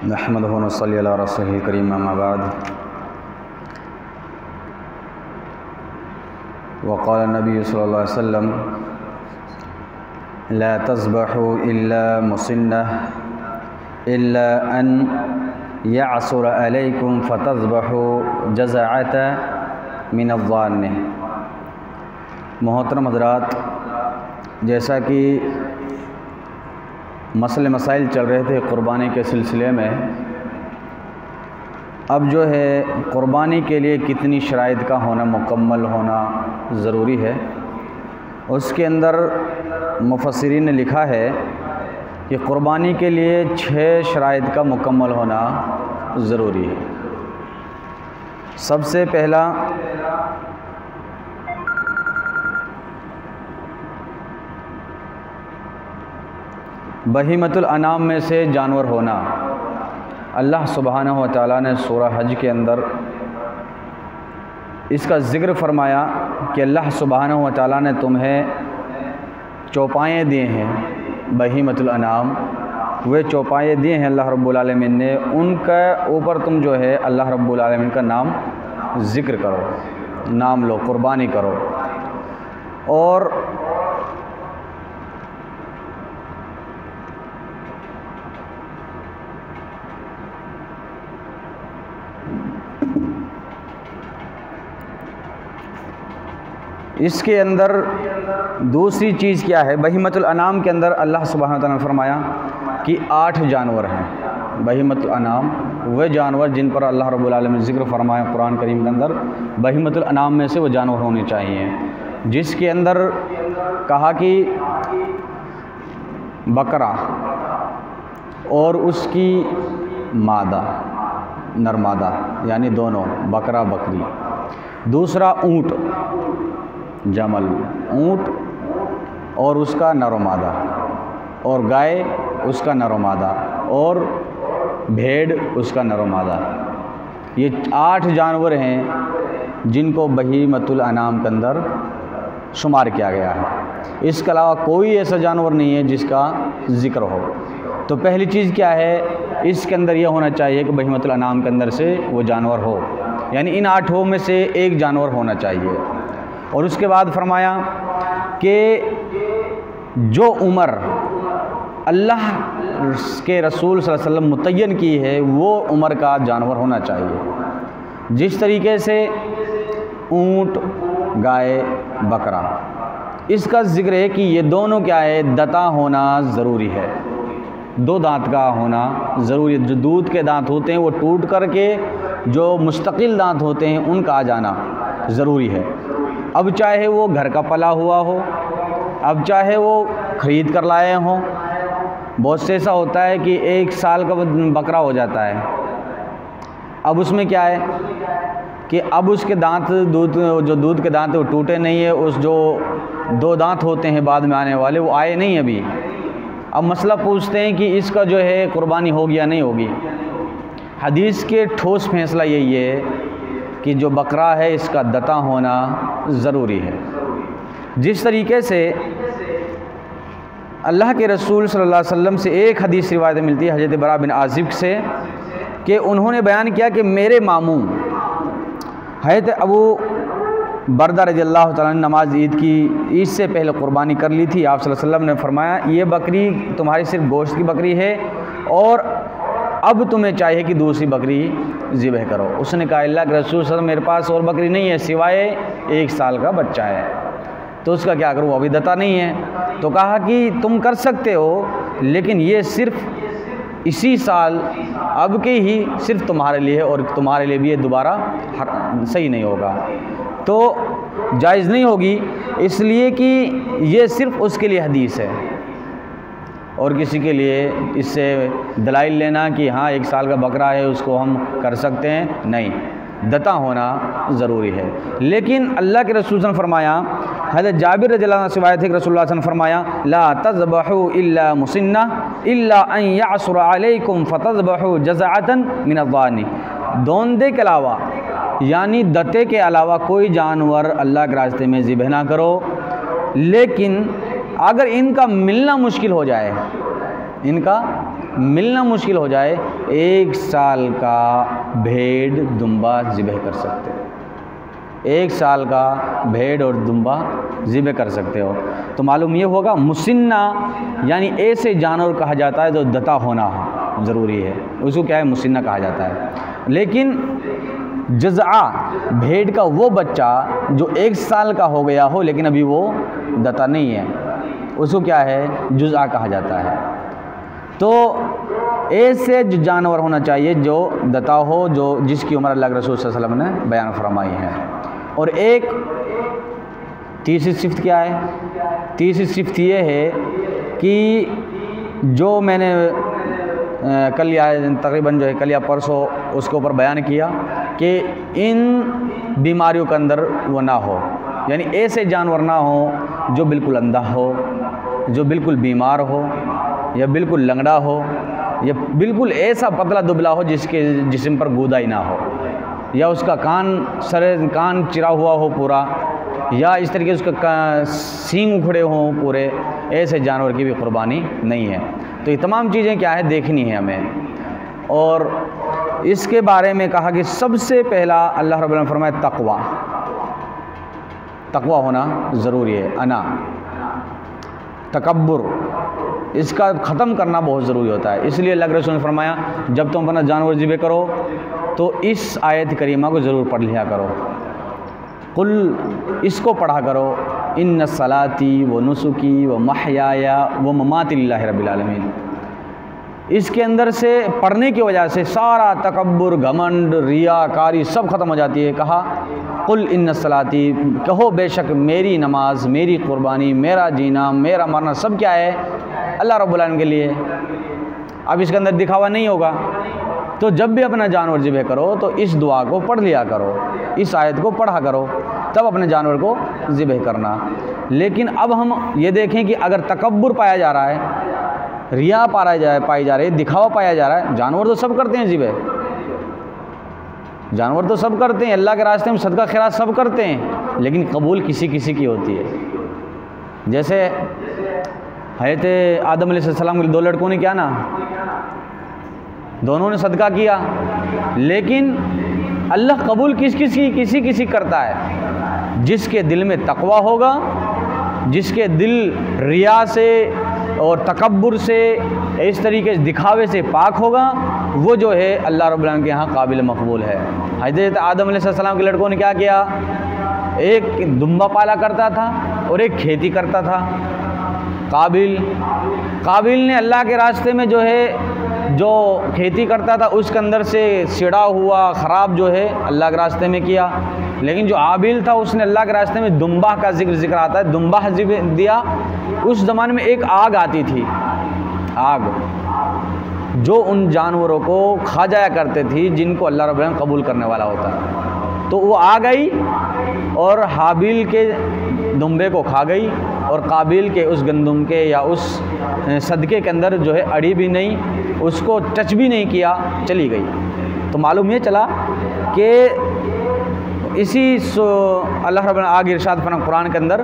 नहमदुहु व नसल्ली अला रसूलिल करीम अम्मा बाद। वक़ाल नबी सल्लल्लाहु अलैहि वसल्लम ला तज़बहू इल्ला मुसिन्नह इल्ला अन यअसुर अलैकुम फ़तज़बहू जज़अत मिनज़्ज़ान। मोहतरम हज़रात, जैसा कि मसले मसाइल चल रहे थे क़ुरबानी के सिलसिले में, अब जो है क़ुरबानी के लिए कितनी शराइत का होना मुकम्मल होना ज़रूरी है, उसके अंदर मुफस्सिरीन ने लिखा है कि क़ुरबानी के लिए 6 शराइत का मुकम्मल होना ज़रूरी है। सबसे पहला बहीमतुल अनाम में से जानवर होना। अल्लाह सुब्हानहु व तआला ने सूरह हज के अंदर इसका ज़िक्र फरमाया कि अल्लाह सुब्हानहु व तआला ने तुम्हें चौपाएँ दिए हैं, बहीमतुल अनाम, वे चौपाएँ दिए हैं अल्लाह रब्बुल आलमीन ने, उनका ऊपर तुम जो है अल्लाह रब्बुल आलमीन का नाम ज़िक्र करो, नाम लो, क़ुरबानी करो। और इसके अंदर दूसरी चीज़ क्या है, बहीमतुल अनाम के अंदर अल्लाह सुब्हानहु व तआला ने फरमाया कि 8 जानवर हैं। बहीमतुल अनाम वे जानवर जिन पर अल्लाह रब्बुल आलमीन ने ज़िक्र फरमाया कुरान करीम के अंदर, बहीमतुल अनाम में से वो जानवर होने चाहिए, जिसके अंदर कहा कि बकरा और उसकी मादा, नरमादा, यानी दोनों, बकरा बकरी। दूसरा ऊँट, जमल, ऊँट और उसका नरोमादा, और गाय उसका नरोमादा, और भेड़ उसका नरोमादा। ये 8 जानवर हैं जिनको बहीमतुल अनाम के अंदर शुमार किया गया है। इसके अलावा कोई ऐसा जानवर नहीं है जिसका ज़िक्र हो। तो पहली चीज़ क्या है, इसके अंदर यह होना चाहिए कि बहीमतुल अनाम के अंदर से वो जानवर हो, यानी इन 8 में से एक जानवर होना चाहिए। और उसके बाद फरमाया कि जो उम्र अल्लाह के रसूल सल्लल्लाहु अलैहि वसल्लम मुतय्यन की है वो उम्र का जानवर होना चाहिए। जिस तरीके से ऊँट, गाय, बकरा, इसका ज़िक्र है कि ये दोनों क्या है, दता होना ज़रूरी है, 2 दांत का होना ज़रूरी है। जो दूध के दांत होते हैं वो टूट करके जो मुस्तकिल दांत होते हैं उनका आ जाना ज़रूरी है। अब चाहे वो घर का पला हुआ हो, अब चाहे वो ख़रीद कर लाए हों। बहुत से ऐसा होता है कि 1 साल का बकरा हो जाता है, अब उसमें क्या है कि अब उसके दांत, जो दूध के दांत वो टूटे नहीं है, उस जो 2 दांत होते हैं बाद में आने वाले वो आए नहीं अभी। अब मसला पूछते हैं कि इसका जो है कुर्बानी होगी या नहीं होगी। हदीस के ठोस फैसला यही है कि जो बकरा है इसका दता होना ज़रूरी है। जिस तरीके से अल्लाह के रसूल सल्लल्लाहु अलैहि वसल्लम से एक हदीस रिवायत मिलती है हज़रत बरा बिन आज़िब से, कि उन्होंने बयान किया कि मेरे मामू हज़रत अबू बरदा रज़ियल्लाहु ताला ने नमाज ईद से पहले क़ुरबानी कर ली थी। आप सल्लल्लाहु अलैहि वसल्लम ने फरमाया ये बकरी तुम्हारी सिर्फ गोश्त की बकरी है और अब तुम्हें चाहिए कि दूसरी बकरी ज़िबह करो। उसने कहा अल्लाह के रसूल सल्लल्लाहु अलैहि वसल्लम मेरे पास और बकरी नहीं है सिवाय 1 साल का बच्चा है, तो उसका क्या करूँ, अभी दता नहीं है। तो कहा कि तुम कर सकते हो, लेकिन ये सिर्फ इसी साल अब के ही सिर्फ तुम्हारे लिए है, और तुम्हारे लिए भी ये दोबारा सही नहीं होगा, तो जायज़ नहीं होगी, इसलिए कि ये सिर्फ उसके लिए हदीस है। और किसी के लिए इससे दलाइल लेना कि हाँ 1 साल का बकरा है उसको हम कर सकते हैं, नहीं, दता होना ज़रूरी है। लेकिन अल्लाह के रसूल ने फरमाया, हज़रत जाबिर रज़ियल्लाहु अन्हु से रिवायत है कि रसूलुल्लाह सल्लल्लाहु अलैहि वसल्लम फरमाया ला तज़बहू इल्ला मुसिन्ना इल्ला अन यअसुर अलैकुम फ़तज़बहू जज़अतन मिनज़्ज़ानी। दोंदे के अलावा, यानी दते के अलावा कोई जानवर अल्लाह के रास्ते में ज़िबह ना करो, लेकिन अगर इनका मिलना मुश्किल हो जाए, इनका मिलना मुश्किल हो जाए, 1 साल का भेड़ दुम्बा ज़िबह कर सकते हो। 1 साल का भेड़ और दुम्बा ज़िबह कर सकते हो। तो मालूम ये होगा मुसिन्ना यानी ऐसे जानवर कहा जाता है जो दता होना ज़रूरी है, उसको क्या है, मुसिन्ना कहा जाता है। लेकिन जज़आ भेड़ का वो बच्चा जो 1 साल का हो गया हो लेकिन अभी वो दता नहीं है, उसको क्या है, जुज़आ कहा जाता है। तो ऐसे जो जानवर होना चाहिए जो दता हो, जो जिसकी उम्र अल्लाह के रसूल सल्लल्लाहु अलैहि वसल्लम ने बयान फरमाई है। और एक तीसरी सिफ़त क्या है, तीसरी सिफ़त ये है कि जो मैंने कल या तकरीबन जो है कल या परसों उसके ऊपर बयान किया कि इन बीमारियों के अंदर वो ना हो, यानी ऐसे जानवर ना हो जो बिल्कुल अंधा हो, जो बिल्कुल बीमार हो, या बिल्कुल लंगड़ा हो, या बिल्कुल ऐसा पतला दुबला हो जिसके जिस्म पर गूदा ही ना हो, या उसका कान चिरा हुआ हो पूरा, या इस तरीके से उसका सींग उखड़े हों पूरे, ऐसे जानवर की भी कुर्बानी नहीं है। तो ये तमाम चीज़ें क्या है, देखनी है हमें। और इसके बारे में कहा कि सबसे पहला अल्लाह रब्बुल आलमीन फरमाए तक़वा, तक़वा होना ज़रूरी है। अना तकब्बुर, इसका ख़त्म करना बहुत ज़रूरी होता है। इसलिए अल्लाह के रसूल ने फरमाया जब तुम अपना जानवर ज़िबह करो तो इस आयत करीमा को ज़रूर पढ़ लिया करो। कुल, इसको पढ़ा करो, इन्न सलाती व नुसुकी व महयाया व ममाती लिल्लाहि रब्बिल आलमीन। इसके अंदर से पढ़ने की वजह से सारा तकब्बुर, घमंड, रियाकारी सब ख़त्म हो जाती है। कहा कुल इन्न सलाती, कहो बेशक मेरी नमाज, मेरी कुर्बानी, मेरा जीना, मेरा मरना सब क्या है, अल्लाह रब्बुल आलमीन के लिए। अब इसके अंदर दिखावा नहीं होगा। तो जब भी अपना जानवर ज़िबह करो तो इस दुआ को पढ़ लिया करो, इस आयत को पढ़ा करो, तब अपने जानवर को ज़िबह करना। लेकिन अब हम ये देखें कि अगर तकब्बुर पाया जा रहा है, रिया पाई जा रही है, दिखावा पाया जा रहा है, जानवर तो सब करते हैं ज़िबह, जानवर तो सब करते हैं, अल्लाह के रास्ते में सदका खैरात सब करते हैं, लेकिन कबूल किसी किसी की होती है। जैसे हज़रत आदम अलैहिस्सलाम के 2 लड़कों ने क्या ना, दोनों ने सदका किया, लेकिन अल्लाह कबूल किसी किसी करता है, जिसके दिल में तकवा होगा, जिसके दिल रिया से और तकब्बुर से, इस तरीके से दिखावे से पाक होगा, वो जो है अल्लाह रब्बुल आलमीन के यहाँ काबिल मकबूल है। हज़रत आदम अलैहिस्सलाम के लड़कों ने क्या किया, एक दुम्बा पाला करता था और एक खेती करता था। काबिल ने अल्लाह के रास्ते में जो है जो खेती करता था उसके अंदर से सिड़ा हुआ ख़राब जो है अल्लाह के रास्ते में किया, लेकिन जो आबिल था उसने अल्लाह के रास्ते में दुम्बा का जिक्र आता है, दुम्बा दिया। उस ज़माने में एक आग आती थी, आग जो उन जानवरों को खा जाया करते थी जिनको अल्लाह रब्बुल आलमीन कबूल करने वाला होता है। तो वो आ गई और हाबिल के दुम्बे को खा गई, और काबिल के उस गंदुम के या उस सदके के अंदर जो है अड़ी भी नहीं, उसको टच भी नहीं किया, चली गई। तो मालूम ये चला कि इसी अल्लाह रब्बुल आगे इरशाद फरमा कुरान के अंदर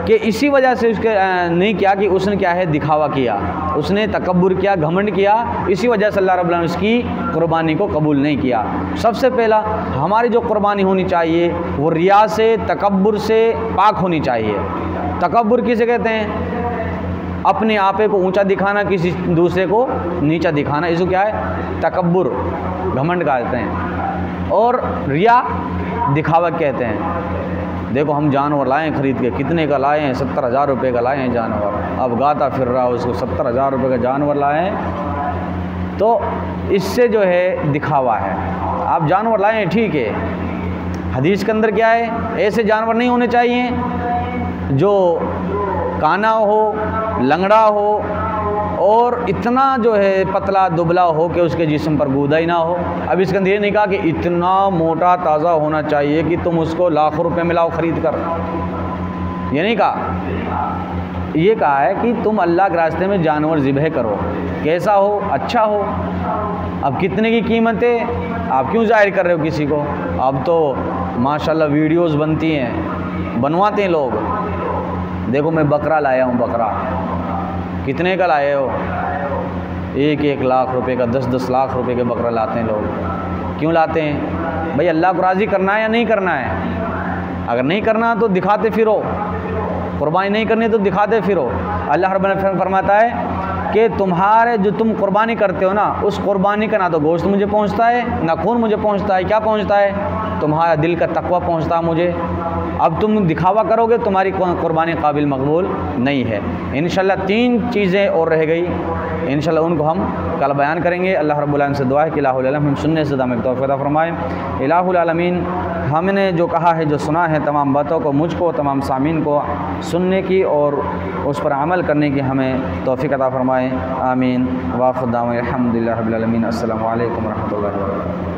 कि इसी वजह से उसके नहीं किया कि उसने क्या है, दिखावा किया, उसने तकब्बुर किया, घमंड किया, इसी वजह से अल्लाह रब्बुल आलमीन उसकी कुर्बानी को कबूल नहीं किया। सबसे पहला हमारी जो कुर्बानी होनी चाहिए वो रिया से, तकब्बुर से पाक होनी चाहिए। तकब्बुर किसे कहते हैं, अपने आपे को ऊंचा दिखाना, किसी दूसरे को नीचा दिखाना, इसको क्या है, तकब्बुर, घमंड कहते हैं। और रिया दिखावा कहते हैं। देखो हम जानवर लाए हैं खरीद के, कितने का लाए हैं, 70,000 रुपये का लाए हैं जानवर, अब गाता फिर रहा उसको, 70,000 रुपये का जानवर लाए हैं, तो इससे जो है दिखावा है। आप जानवर लाए हैं ठीक है, हदीस के अंदर क्या है, ऐसे जानवर नहीं होने चाहिए जो काना हो, लंगड़ा हो और इतना जो है पतला दुबला हो कि उसके जिस्म पर गूदा ही ना हो। अब इसके अंदर ये नहीं कहा कि इतना मोटा ताज़ा होना चाहिए कि तुम उसको लाखों रुपए में लाओ खरीद कर, ये नहीं कहा। ये कहा है कि तुम अल्लाह के रास्ते में जानवर ज़िबह करो, कैसा हो, अच्छा हो। अब कितने की कीमत है आप क्यों जाहिर कर रहे हो किसी को। अब तो माशाल्लाह वीडियोस बनती हैं, बनवाते हैं लोग। देखो मैं बकरा लाया हूँ, बकरा कितने का लाए हो, 1-1 लाख रुपए का, 10-10 लाख रुपए के बकरा लाते हैं लोग। क्यों लाते हैं भाई? अल्लाह को राज़ी करना है या नहीं करना है? अगर नहीं करना तो दिखाते फिरो, कुर्बानी नहीं करनी तो दिखाते फिरो। अल्लाह रब्बुल इज़्ज़त फरमाता है कि तुम्हारे जो तुम कुर्बानी करते हो ना, उस कुर्बानी का ना तो गोश्त मुझे पहुंचता है, ना खून मुझे पहुंचता है। क्या पहुंचता है? तुम्हारा दिल का तकवा पहुंचता है मुझे। अब तुम दिखावा करोगे, तुम्हारी कुर्बानी काबिल मकबूल नहीं है। इंशाल्लाह 3 चीज़ें और रह गई, इंशाल्लाह उनको हम कल बयान करेंगे। अल्लाह रब्बुल आलमीन से दुआ है कि इलाहुल आलम हम सुनने से हमें तौफ़ीक़ अता फरमाए। इलाहुल आलमीन हमने जो कहा है, जो सुना है, तमाम बातों को मुझको, तमाम सामीन को सुनने की और उस पर अमल करने की हमें तौफ़ीक़ अता फरमाए। आमीन। वाखिर दावाना अल्हम्दुलिल्लाहि रब्बिल आलमीन। अस्सलामु अलैकुम व रहमतुल्लाहि व बरकातुहू।